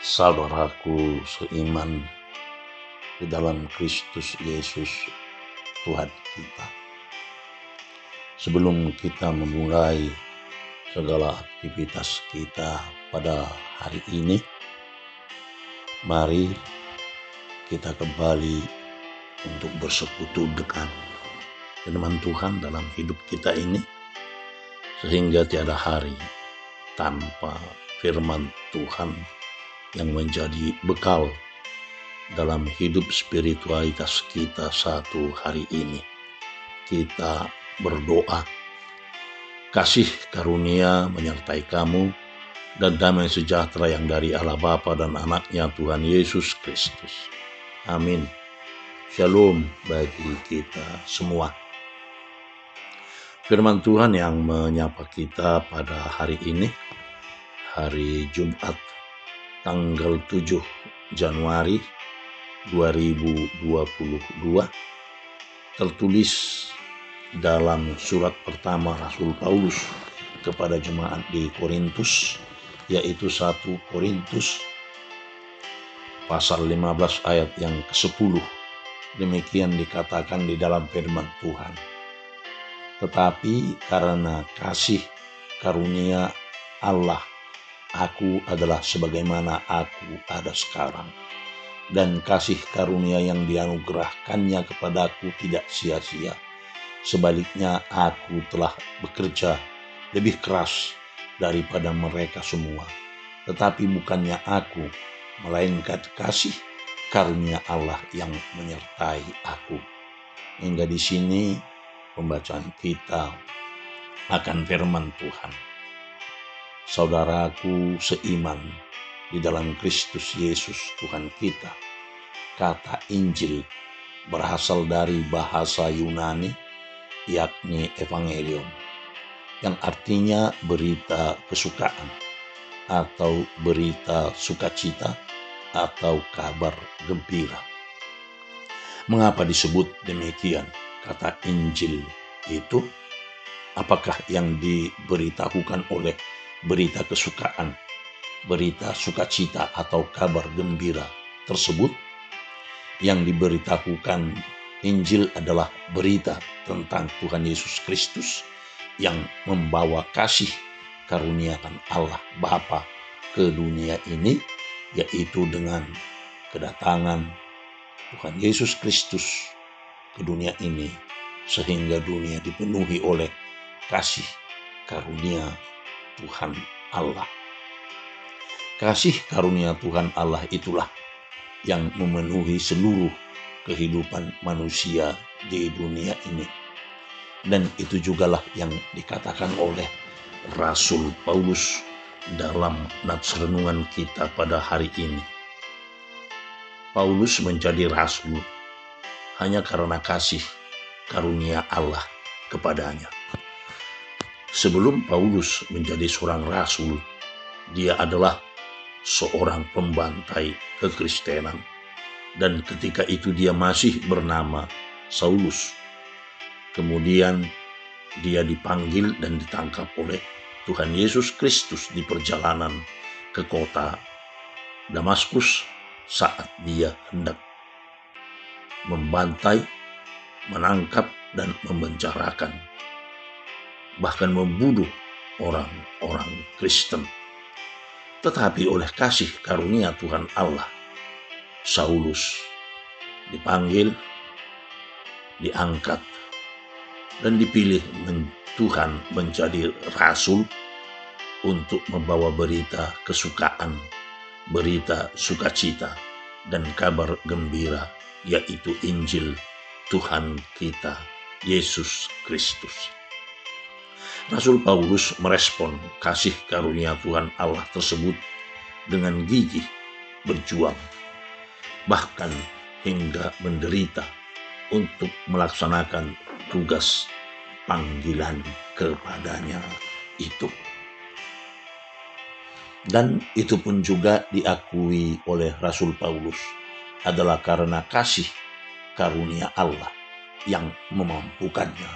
Saudaraku seiman di dalam Kristus Yesus Tuhan kita. Sebelum kita memulai segala aktivitas kita pada hari ini, mari kita kembali untuk bersekutu dengan firman Tuhan dalam hidup kita ini, sehingga tiada hari tanpa firman Tuhan yang menjadi bekal dalam hidup spiritualitas kita satu hari ini. Kita berdoa, kasih karunia menyertai kamu dan damai sejahtera yang dari Allah Bapa dan anaknya Tuhan Yesus Kristus. Amin. Shalom bagi kita semua. Firman Tuhan yang menyapa kita pada hari ini, hari Jumat tanggal 7 Januari 2022, tertulis dalam surat pertama Rasul Paulus kepada jemaat di Korintus, yaitu 1 Korintus pasal 15 ayat yang ke-10. Demikian dikatakan di dalam firman Tuhan. Tetapi karena kasih karunia Allah, aku adalah sebagaimana aku ada sekarang, dan kasih karunia yang dianugerahkannya kepadaku tidak sia-sia. Sebaliknya aku telah bekerja lebih keras daripada mereka semua. Tetapi bukannya aku, melainkan kasih karunia Allah yang menyertai aku. Hingga di sini pembacaan kita akan firman Tuhan. Saudaraku seiman di dalam Kristus Yesus Tuhan kita, kata Injil berasal dari bahasa Yunani, yakni evangelion, yang artinya berita kesukaan atau berita sukacita atau kabar gembira. Mengapa disebut demikian kata Injil itu? Apakah yang diberitahukan oleh berita kesukaan, berita sukacita atau kabar gembira tersebut? Yang diberitahukan Injil adalah berita tentang Tuhan Yesus Kristus yang membawa kasih karunia Allah Bapa ke dunia ini, yaitu dengan kedatangan Tuhan Yesus Kristus ke dunia ini, sehingga dunia dipenuhi oleh kasih karunia Tuhan Allah. Kasih karunia Tuhan Allah itulah yang memenuhi seluruh kehidupan manusia di dunia ini. Dan itu jugalah yang dikatakan oleh Rasul Paulus dalam nats renungan kita pada hari ini. Paulus menjadi rasul hanya karena kasih karunia Allah kepadanya. Sebelum Paulus menjadi seorang rasul, dia adalah seorang pembantai kekristenan. Dan ketika itu dia masih bernama Saulus. Kemudian dia dipanggil dan ditangkap oleh Tuhan Yesus Kristus di perjalanan ke kota Damaskus saat dia hendak membantai, menangkap, dan memenjarakan, bahkan membunuh orang-orang Kristen. Tetapi oleh kasih karunia Tuhan Allah, Saulus dipanggil, diangkat, dan dipilih Tuhan menjadi rasul untuk membawa berita kesukaan, berita sukacita, dan kabar gembira, yaitu Injil Tuhan kita, Yesus Kristus. Rasul Paulus merespon kasih karunia Tuhan Allah tersebut dengan gigih berjuang, bahkan hingga menderita untuk melaksanakan tugas panggilan kepadanya itu. Dan itu pun juga diakui oleh Rasul Paulus adalah karena kasih karunia Allah yang memampukannya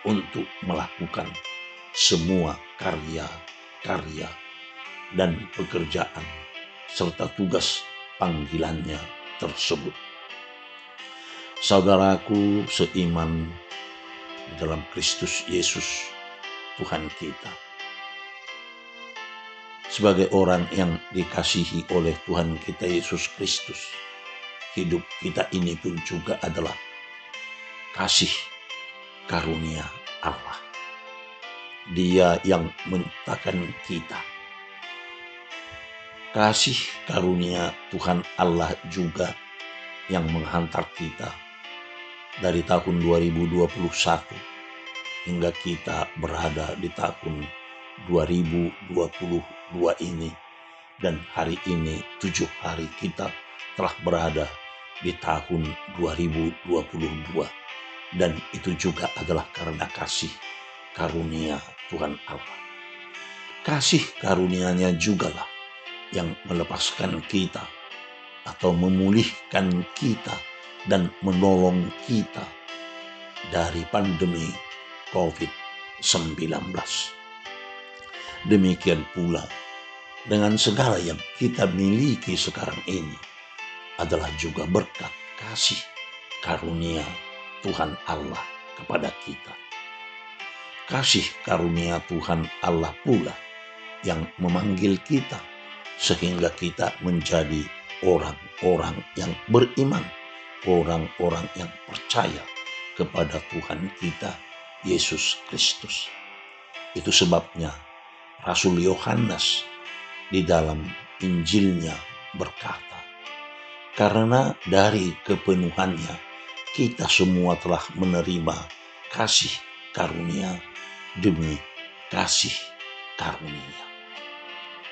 untuk melakukan semua karya-karya dan pekerjaan serta tugas panggilannya tersebut. Saudaraku seiman dalam Kristus Yesus Tuhan kita, sebagai orang yang dikasihi oleh Tuhan kita Yesus Kristus, hidup kita ini pun juga adalah kasih karunia Allah. Dia yang menciptakan kita. Kasih karunia Tuhan Allah juga yang menghantar kita dari tahun 2021 hingga kita berada di tahun 2022 ini, dan hari ini 7 hari kita telah berada di tahun 2022, dan itu juga adalah karena kasih karunia Tuhan Allah. Kasih karunia-Nya jugalah yang melepaskan kita atau memulihkan kita dan menolong kita dari pandemi COVID-19. Demikian pula dengan segala yang kita miliki sekarang ini adalah juga berkat kasih karunia Tuhan Allah kepada kita. Kasih karunia Tuhan Allah pula yang memanggil kita sehingga kita menjadi orang-orang yang beriman, orang-orang yang percaya kepada Tuhan kita Yesus Kristus. Itu sebabnya Rasul Yohanes di dalam Injilnya berkata, karena dari kepenuhannya kita semua telah menerima kasih karunia demi kasih karunia.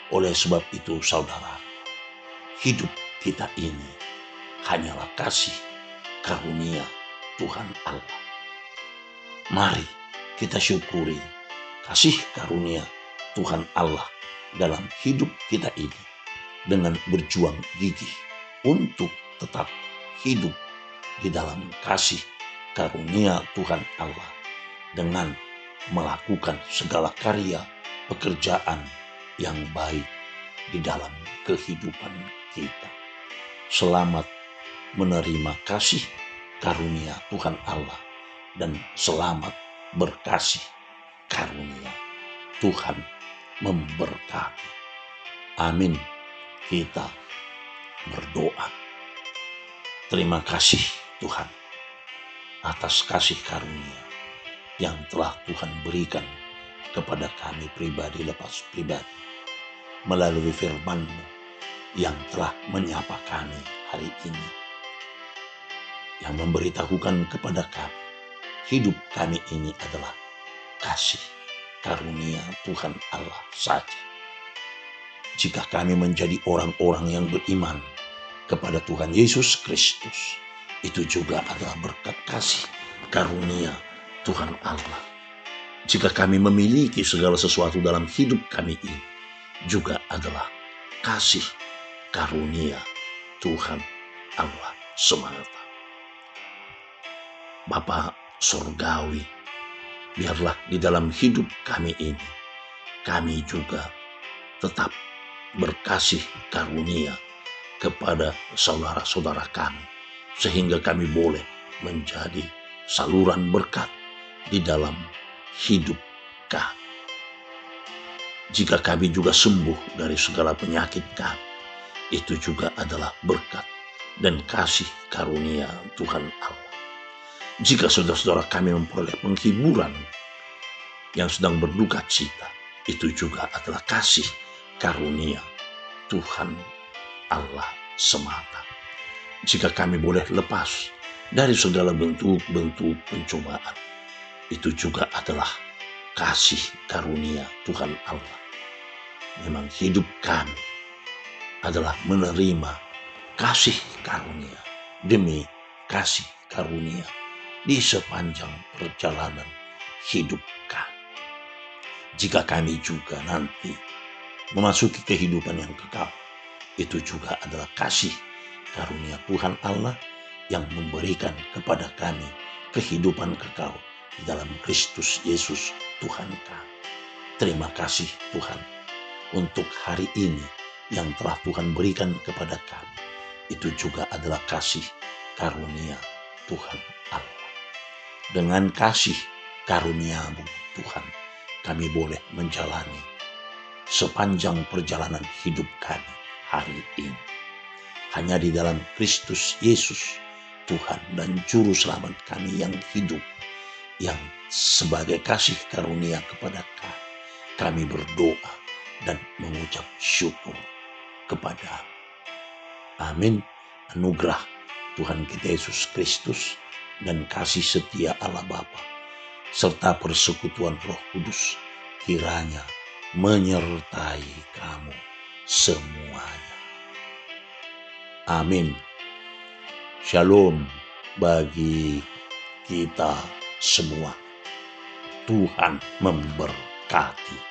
Oleh sebab itu saudara, hidup kita ini hanyalah kasih karunia Tuhan Allah. Mari kita syukuri kasih karunia Tuhan Allah dalam hidup kita ini dengan berjuang gigih untuk tetap hidup di dalam kasih karunia Tuhan Allah dengan melakukan segala karya pekerjaan yang baik di dalam kehidupan kita. Selamat menerima kasih karunia Tuhan Allah dan selamat berkasih karunia Tuhan memberkati. Amin. Kita berdoa. Terima kasih Tuhan atas kasih karunia yang telah Tuhan berikan kepada kami pribadi lepas pribadi melalui firman-Mu yang telah menyapa kami hari ini, yang memberitahukan kepada kami hidup kami ini adalah kasih karunia Tuhan Allah saja. Jika kami menjadi orang-orang yang beriman kepada Tuhan Yesus Kristus, itu juga adalah berkat kasih karunia Tuhan Allah. Jika kami memiliki segala sesuatu dalam hidup kami ini, juga adalah kasih karunia Tuhan Allah semata. Bapa Surgawi, biarlah di dalam hidup kami ini, kami juga tetap berkasih karunia kepada saudara-saudara kami, sehingga kami boleh menjadi saluran berkat di dalam hidup kami. Jika kami juga sembuh dari segala penyakit kami, itu juga adalah berkat dan kasih karunia Tuhan Allah. Jika saudara-saudara kami memperoleh penghiburan yang sedang berduka cita, itu juga adalah kasih karunia Tuhan Allah semata. Jika kami boleh lepas dari segala bentuk-bentuk pencobaan, itu juga adalah kasih karunia Tuhan Allah. Memang hidup kami adalah menerima kasih karunia demi kasih karunia di sepanjang perjalanan hidup kami. Jika kami juga nanti memasuki kehidupan yang kekal, itu juga adalah kasih karunia Tuhan Allah yang memberikan kepada kami kehidupan kekal di dalam Kristus Yesus Tuhan kami. Terima kasih Tuhan untuk hari ini yang telah Tuhan berikan kepada kami, itu juga adalah kasih karunia Tuhan Allah. Dengan kasih karunia-Mu Tuhan, kami boleh menjalani sepanjang perjalanan hidup kami hari ini. Hanya di dalam Kristus Yesus, Tuhan dan Juru Selamat kami yang hidup, yang sebagai kasih karunia kepada kami berdoa dan mengucap syukur kepada. Amin. Anugerah Tuhan kita Yesus Kristus dan kasih setia Allah Bapa serta persekutuan Roh Kudus kiranya menyertai kamu semuanya. Amin. Shalom bagi kita semua. Tuhan memberkati.